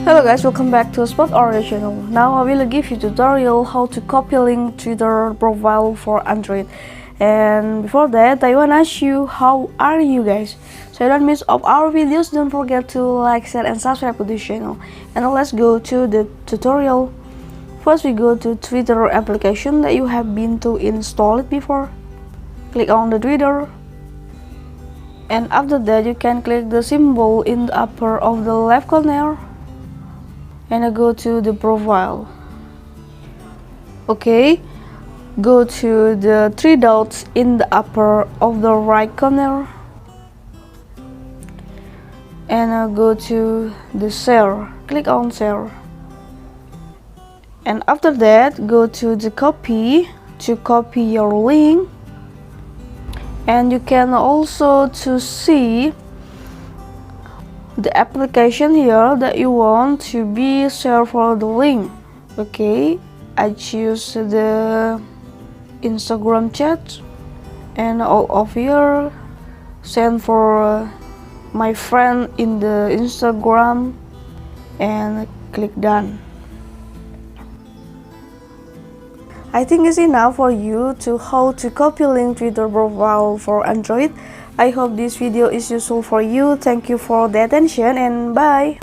Hello guys, welcome back to Spot Audio channel. Now I will give you tutorial how to copy link Twitter profile for Android. And before that, I wanna ask you, how are you guys? So you don't miss of our videos, don't forget to like, share, and subscribe to this channel. And now let's go to the tutorial. First we go to Twitter application that you have been to install it before. Click on the Twitter. And after that you can click the symbol in the upper of the left corner. And I go to the profile. Okay, go to the three dots in the upper of the right corner, and I go to the share. Click on share, and after that go to the copy to copy your link. And you can also to see the application here that you want to be shared for the link. Okay, I choose the Instagram chat, and all of here send for my friend in the Instagram, and click done. I think it's enough for you to how to copy link Twitter profile for Android. I hope this video is useful for you. Thank you for the attention and bye.